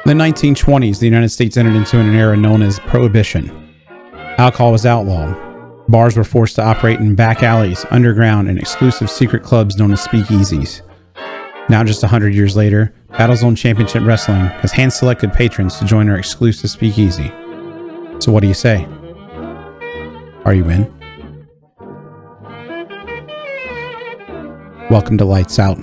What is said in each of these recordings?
In the 1920s, the United States entered into an era known as Prohibition. Alcohol was outlawed. Bars were forced to operate in back alleys, underground, and exclusive secret clubs known as speakeasies. Now, just 100 years later, Battlezone Championship Wrestling has hand-selected patrons to join our exclusive speakeasy. So what do you say? Are you in? Welcome to Lights Out.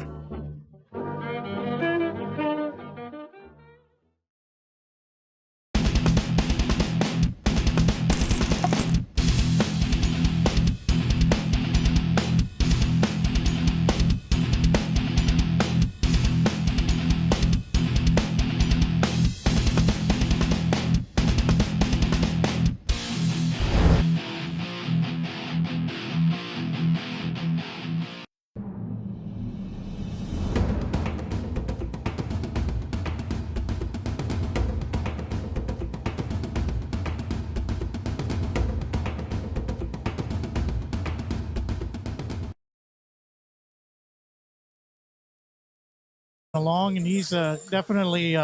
Along, and he's definitely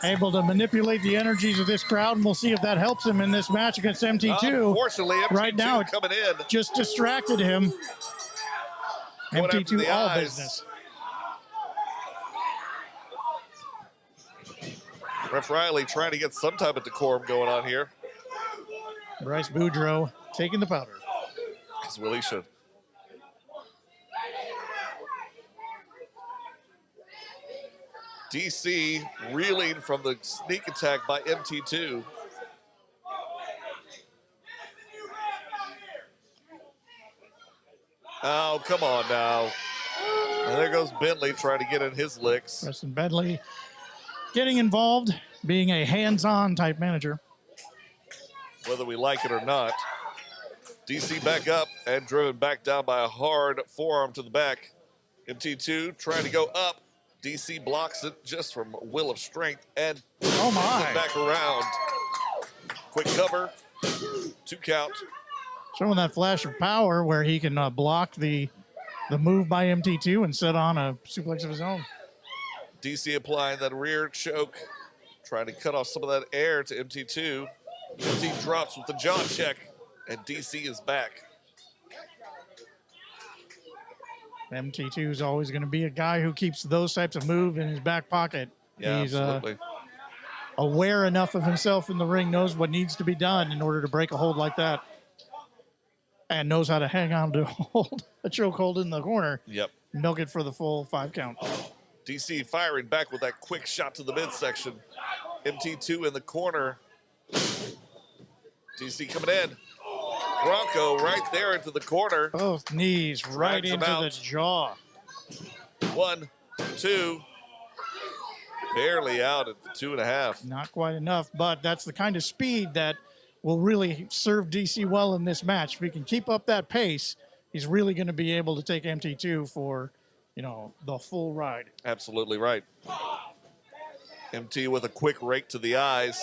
able to manipulate the energies of this crowd, and we'll see if that helps him in this match against MT2. Unfortunately, MT2 right now coming in just distracted him. Going MT2 all eyes. business. Ref Riley trying to get some type of decorum going on here. Bryce Boudreaux taking the powder. As Willie should. DC reeling from the sneak attack by MT2. Oh, come on now. And there goes Bentley trying to get in his licks. Preston Bentley getting involved, being a hands-on type manager. Whether we like it or not. DC back up and driven back down by a hard forearm to the back. MT2 trying to go up. DC blocks it just from will of strength and oh my, back around. Quick cover, 2 count. Showing that flash of power where he can block the move by MT2 and set on a suplex of his own. DC applying that rear choke, trying to cut off some of that air to MT2. MT drops with the jaw check, and DC is back. MT2 is always going to be a guy who keeps those types of moves in his back pocket. Yeah, he's absolutely. Aware enough of himself in the ring, knows what needs to be done in order to break a hold like that. And knows how to hang on to hold a choke hold in the corner. Yep. Milk it for the full 5 count. DC firing back with that quick shot to the midsection. MT2 in the corner. DC coming in. Bronco right there into the corner. Both knees right into the jaw. 1, 2. Barely out at the 2.5. Not quite enough, but that's the kind of speed that will really serve DC well in this match. If he can keep up that pace, he's really going to be able to take MT2 for, the full ride. Absolutely right. MT with a quick rake to the eyes.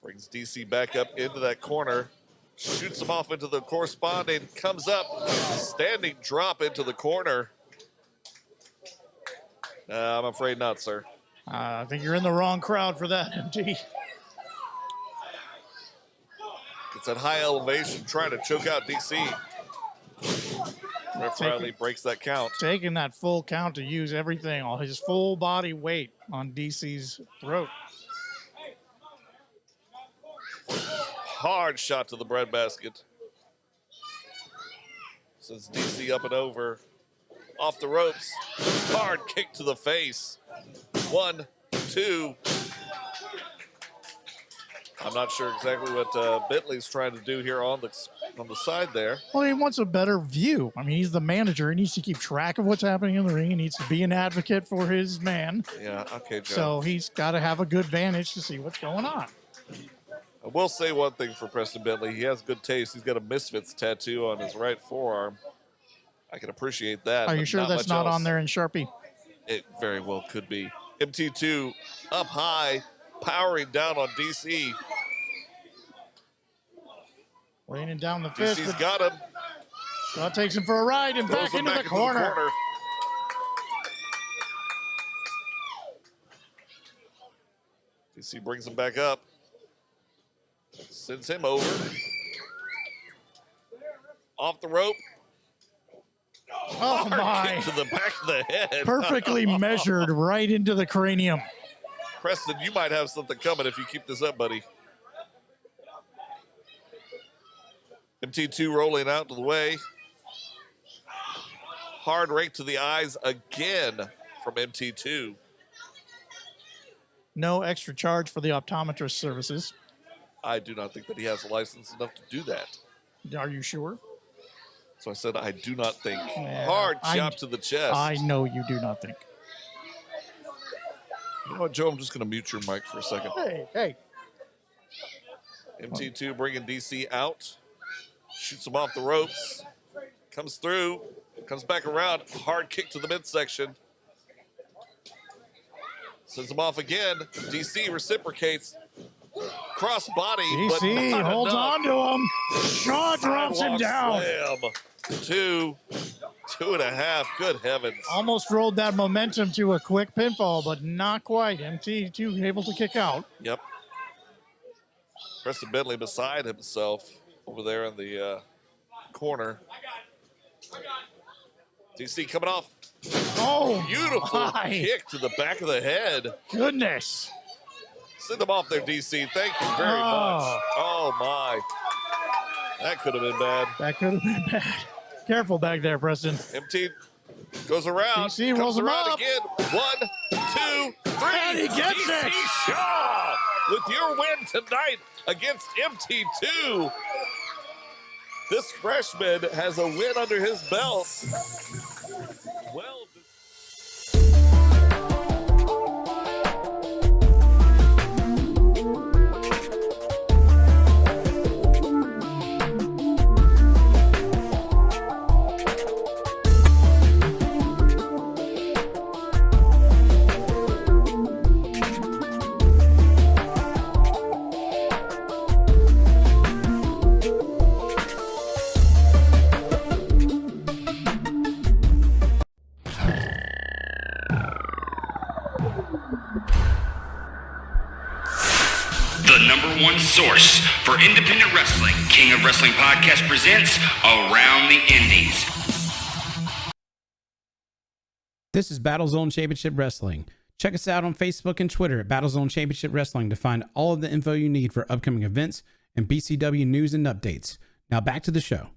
Brings DC back up into that corner. Shoots him off into the corresponding. Comes up. Standing drop into the corner. I'm afraid not, sir. I think you're in the wrong crowd for that, MT. It's at high elevation trying to choke out DC. Ref Riley breaks that count. Taking that full count to use everything, all his full body weight on DC's throat. Hard shot to the breadbasket. Sends DC up and over. Off the ropes. Hard kick to the face. 1, 2. I'm not sure exactly what Bentley's trying to do here on the side there. Well, he wants a better view. I mean, he's the manager. He needs to keep track of what's happening in the ring. He needs to be an advocate for his man. Yeah, okay, Joe. So he's got to have a good vantage to see what's going on. I will say one thing for Preston Bentley. He has good taste. He's got a Misfits tattoo on his right forearm. I can appreciate that. Are you sure that's not on there in Sharpie? It very well could be. MT2 up high, powering down on DC. Raining down the fist. DC's got him. Scott takes him for a ride and back into the corner. DC brings him back up. Sends him over. Off the rope. Oh, my. Kick to the back of the head. Perfectly measured right into the cranium. Preston, you might have something coming if you keep this up, buddy. MT2 rolling out to the way. Hard rake to the eyes again from MT2. No extra charge for the optometrist services. I do not think that he has a license enough to do that. Are you sure? So I said I do not think. Yeah, Hard chop to the chest. I know you do not think. You know what, Joe? I'm just going to mute your mic for a second. Hey. MT2 bringing DC out. Shoots him off the ropes. Comes through. Comes back around. Hard kick to the midsection. Sends him off again. DC reciprocates. Cross body. DC holds on to him. Shaw drops him down. Slam. 2.5. Good heavens. Almost rolled that momentum to a quick pinfall, but not quite. MT2 able to kick out. Yep. Preston Bentley beside himself over there in the corner. DC coming off. Oh, beautiful kick to the back of the head. Goodness. Send them off there, DC. Thank you very much. Oh, my. That could have been bad. That could have been bad. Careful back there, Preston. MT goes around. DC rolls him around up. again. 1, 2, 3. And he gets DC it. Shaw with your win tonight against MT2. This freshman has a win under his belt. Well. One source for independent wrestling. King of Wrestling Podcast presents Around the Indies. This is Battlezone Championship Wrestling. Check us out on Facebook and Twitter at Battlezone Championship Wrestling to find all of the info you need for upcoming events and BCW news and updates. Now back to the show.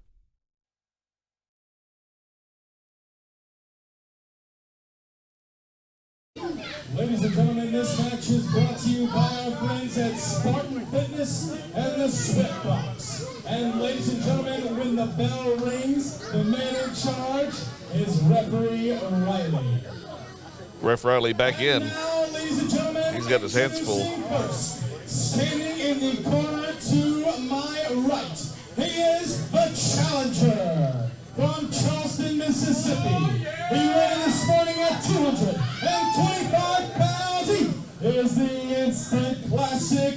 Ladies and gentlemen, this match is brought to you by our friends at Spartan Fitness and the Sweatbox. And ladies and gentlemen, when the bell rings, the man in charge is Referee Riley. Ref Riley back in. Now, ladies and gentlemen, he's got his hands full. First, standing in the corner to my right, he is the challenger from Charleston, Mississippi. He ran this morning at 225 pounds. He is the instant classic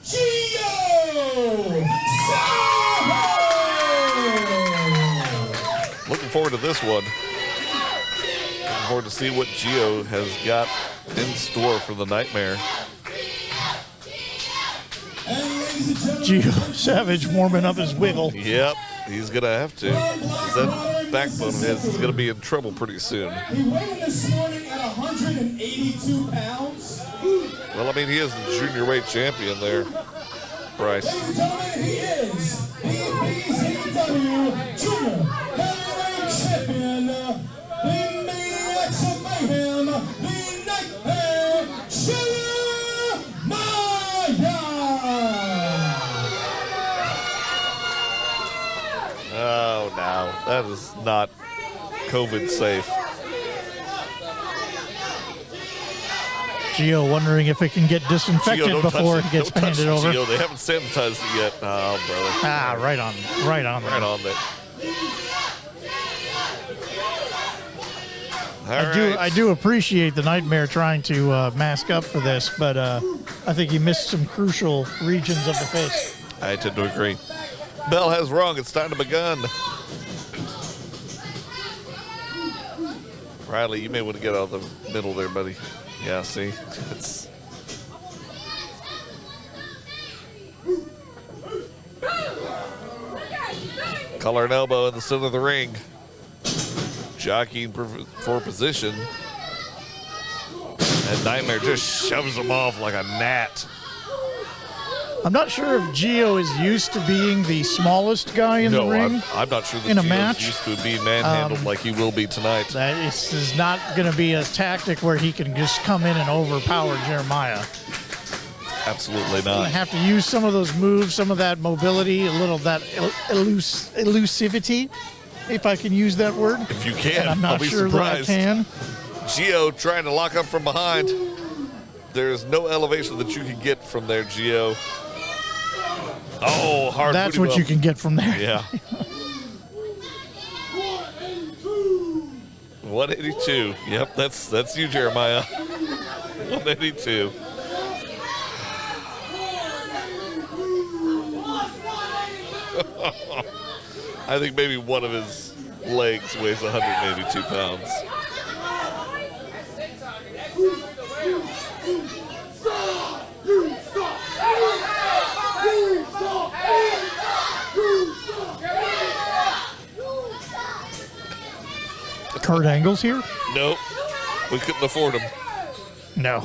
Gio Savage. Looking forward to this one. Looking forward to see what Gio has got in store for the Nightmare. Gio Savage warming up his wiggle. Yep, he's going to have to. That backbone of his is going to be in trouble pretty soon. He weighed this morning at 182 pounds. Well, I mean, he is the junior weight champion there, Bryce. Ladies and gentlemen, he is the BCW Junior Heavyweight Champion, the Maniacs of Mayhem, the Nightmare, Oh, no. That is not COVID safe. Gio wondering if it can get disinfected Gio, before he gets handed over. Gio. They haven't sanitized it yet. Oh, brother. Ah, right on there. Right on there. I do appreciate the Nightmare trying to mask up for this, but I think he missed some crucial regions of the face. I tend to agree. Bell has rung. It's time to begun. Riley, you may want to get out of the middle there, buddy. Yeah, see? It's collar and elbow in the center of the ring. Jockeying for position. And Nightmare just shoves him off like a gnat. I'm not sure if Gio is used to being the smallest guy in the ring. I'm not sure that in a Gio's match. used to being manhandled like he will be tonight. This is not going to be a tactic where he can just come in and overpower Jeremiah. Absolutely Going not. to have to use some of those moves, some of that mobility, a little of that elusivity, if I can use that word. If you can, And I'm not I'll be sure surprised. that I can. Gio trying to lock up from behind. There's no elevation that you can get from there, Gio. Oh, hard. That's booty what you bump. can get from there. Yeah. 182. Yep, that's you, Jeremiah. 182. I think maybe one of his legs weighs 182 pounds. Kurt Angle's here? Nope. We couldn't afford him. No.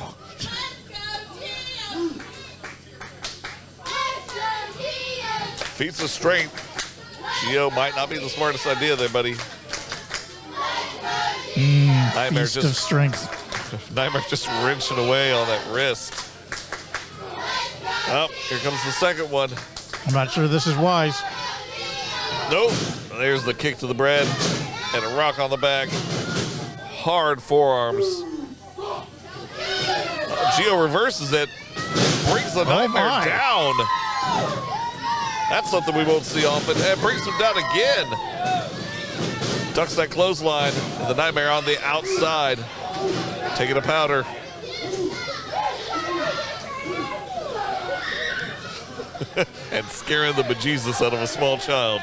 Feats of strength. Gio might not be the smartest idea there, buddy. Nightmare Feast of strength. Nightmare just wrenching away on that wrist. Oh, here comes the second one. I'm not sure this is wise. Nope. There's the kick to the bread and a rock on the back. Hard forearms. Gio reverses it. Brings the Nightmare my. down. That's something we won't see often. And brings him down again. Ducks that clothesline. And the Nightmare on the outside. Taking a powder. And scaring the bejesus out of a small child.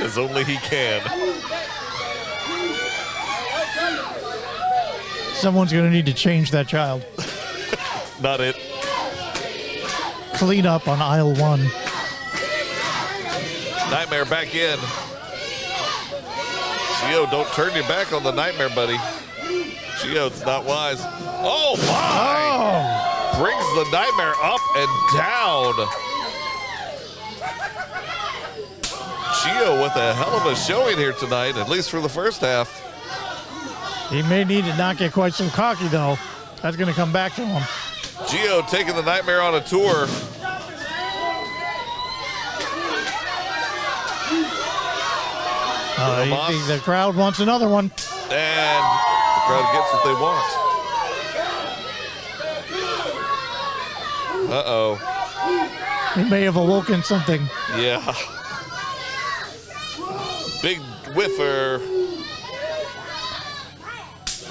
As only he can. Someone's going to need to change that child. Not it. Clean up on aisle 1. Nightmare back in. Gio, don't turn your back on the Nightmare, buddy. Gio, it's not wise. Oh, my! Oh! Brings the Nightmare up and down. Gio with a hell of a showing here tonight, at least for the first half. He may need to not get quite so cocky, though. That's going to come back to him. Gio taking the Nightmare on a tour. The crowd wants another one. And the crowd gets what they want. Uh-oh. He may have awoken something. Yeah. Big whiffer.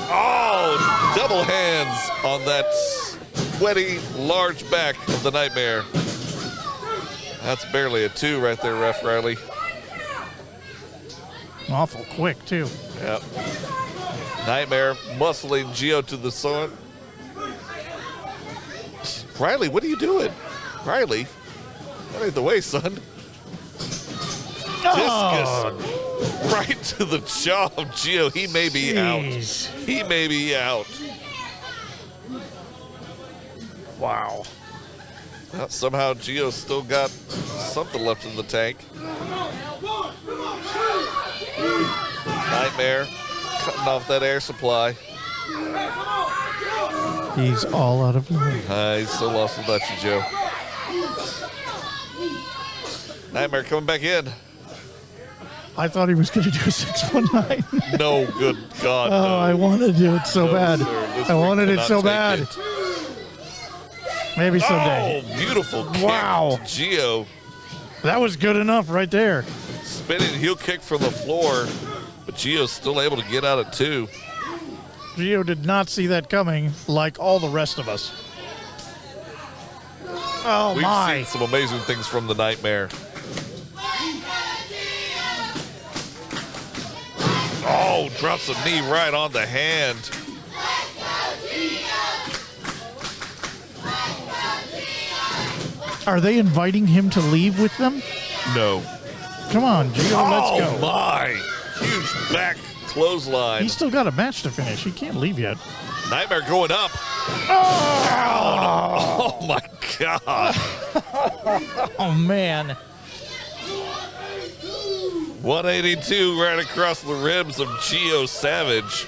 Oh, double hands on that sweaty, large back of the Nightmare. That's barely a 2 right there, Ref Riley. Awful quick, too. Yep. Nightmare muscling Gio to the side. Riley, what are you doing? Riley, that ain't the way, son. Oh, Discus right to the jaw of Gio. He may be jeez. out. He may be out. Wow. Well, somehow Gio's still got something left in the tank. Nightmare cutting off that air supply. He's all out of line. He's still lost without you, Joe. Nightmare coming back in. I thought he was going to do a 619. No, good God. Oh, no. I wanted to do it so No, bad. sir, this I ring wanted it cannot so take bad. it. Maybe someday. Oh, beautiful kick Wow. to Gio. That was good enough right there. Spinning heel kick from the floor, but Gio's still able to get out at 2. Gio did not see that coming like all the rest of us. Oh, We've my. seen some amazing things from the Nightmare. Oh, Oh, drops a knee right on the hand. Are they inviting him to leave with them? No. Come on, Gio, let's go. Oh, my. Huge back clothesline. He's still got a match to finish. He can't leave yet. Nightmare going up. Oh, Down. Oh, my God. oh man. 182 right across the ribs of Gio Savage.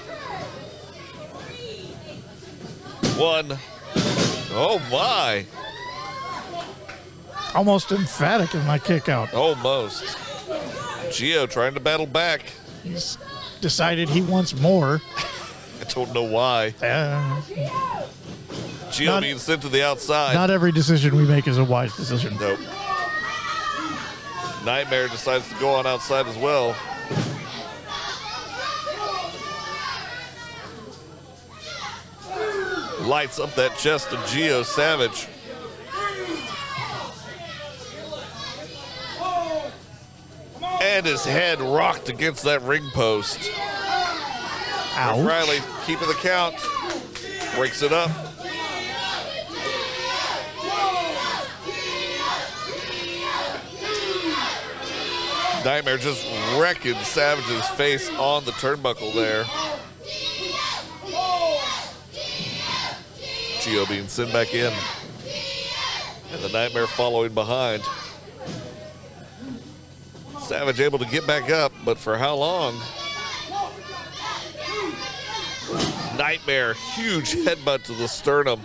One. Oh, my. Almost emphatic in my kick out. Almost. Gio trying to battle back. He's decided he wants more. I don't know why. Gio being sent to the outside. Not every decision we make is a wise decision. Nope. Nightmare decides to go on outside as well. Lights up that chest of Gio Savage. And his head rocked against that ring post. Ouch. Riley keeping the count. Breaks it up. Nightmare just wrecking Savage's face on the turnbuckle there. Gio being sent back in. And the Nightmare following behind. Savage able to get back up, but for how long? Nightmare, huge headbutt to the sternum.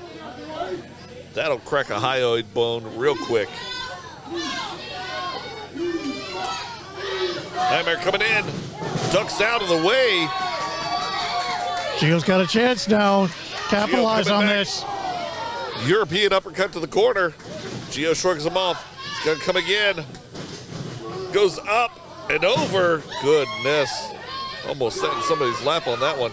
That'll crack a hyoid bone real quick. Nightmare coming in, ducks out of the way. Gio's got a chance now. Capitalize on this. European uppercut to the corner. Gio shrugs him off. He's gonna come again. Goes up and over. Goodness. Almost sat in somebody's lap on that one.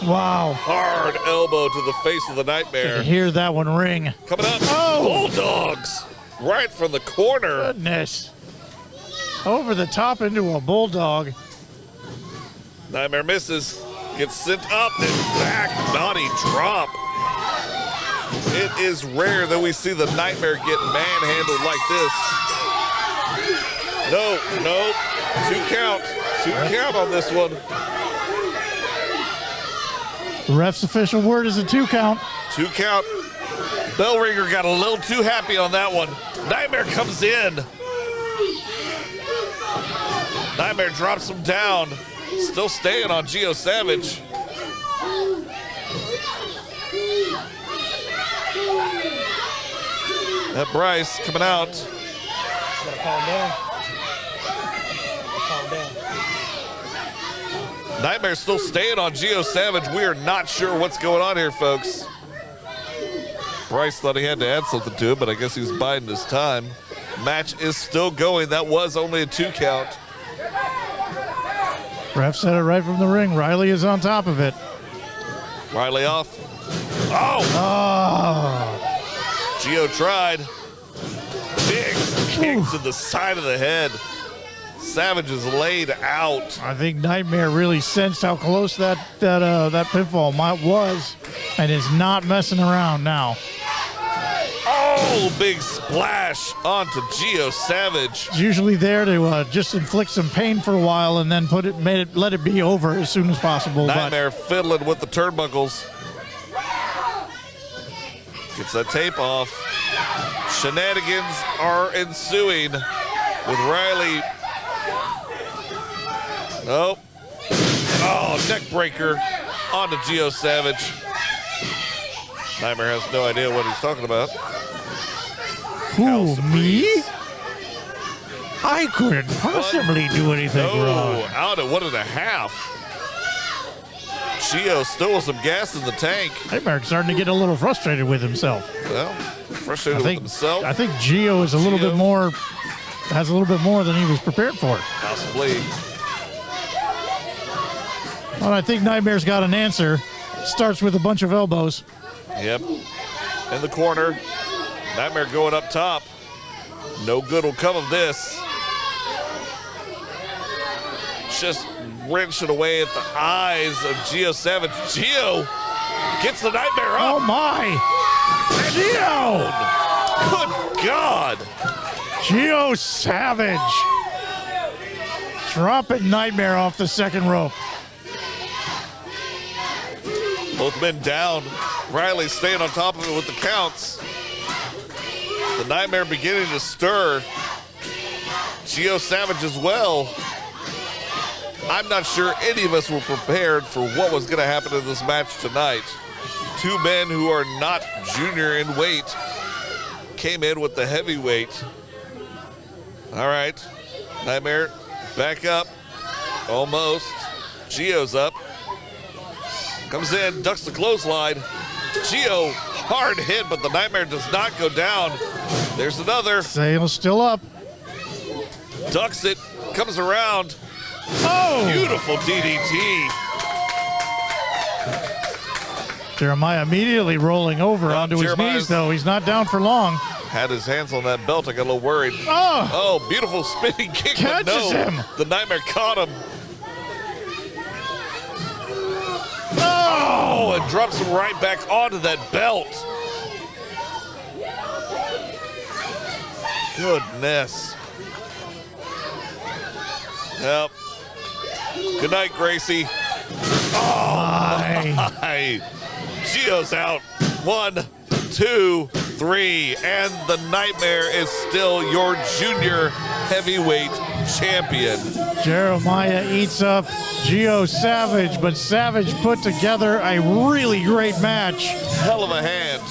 Wow. Hard elbow to the face of the You Nightmare. hear that one ring. Coming up. Oh. Bulldogs. Right from the corner. Goodness. Over the top into a bulldog. Nightmare misses. Gets sent up and back. Body drop. It is rare that we see the Nightmare get manhandled like this. No. 2 count. 2 count on this one. The ref's official word is a 2 count. 2 count. Bell ringer got a little too happy on that one. Nightmare comes in. Nightmare drops him down. Still staying on Gio Savage. That Bryce coming out. Gotta calm down. Calm down. Nightmare still staying on Gio Savage. We are not sure what's going on here, folks. Bryce thought he had to add something to it, but I guess he was biding his time. Match is still going. That was only a 2 count. Ref said it right from the ring. Riley is on top of it. Riley off. Oh! Gio tried. Big kick to the side of the head. Savage is laid out. I think Nightmare really sensed how close that pinfall was, and is not messing around now. Oh, big splash onto Gio Savage. It's usually there to just inflict some pain for a while and then let it be over as soon as possible. Nightmare fiddling with the turnbuckles. Gets that tape off. Shenanigans are ensuing with Riley. Nope. Oh, neck breaker onto Gio Savage. Nightmare has no idea what he's talking about. Who, me? I couldn't possibly do anything wrong. Out at 1.5. Gio still with some gas in the tank. Nightmare's starting to get a little frustrated with himself. Well, frustrated with himself. I think Gio is has a little bit more than he was prepared for. Possibly. Well, I think Nightmare's got an answer. Starts with a bunch of elbows. Yep. In the corner. Nightmare going up top. No good will come of this. just wrenching away at the eyes of Gio Savage. Gio gets the Nightmare up. Oh, my. Gio. Good God. Gio Savage. Dropping Nightmare off the second rope. Both men down. Riley staying on top of it with the counts. The Nightmare beginning to stir. Gio Savage as well. I'm not sure any of us were prepared for what was going to happen in this match tonight. Two men who are not junior in weight came in with the heavyweight. All right, Nightmare back up, almost. Gio's up. Comes in, ducks the clothesline. Gio, hard hit, but the Nightmare does not go down. There's another. Sail's still up. Ducks it, comes around. Oh! Beautiful DDT. Jeremiah immediately rolling over onto his knees, though. He's not down for long. Had his hands on that belt. I got a little worried. Oh! Oh, beautiful spinning kick. Catches but no, him. The Nightmare caught him. Oh! And drops him right back onto that belt. Goodness. Yep. Good night, Gracie. Oh, my. Gio's out. 1, 2, 3. And the Nightmare is still your junior heavyweight champion. Jeremiah eats up Gio Savage, but Savage put together a really great match. Hell of a hand.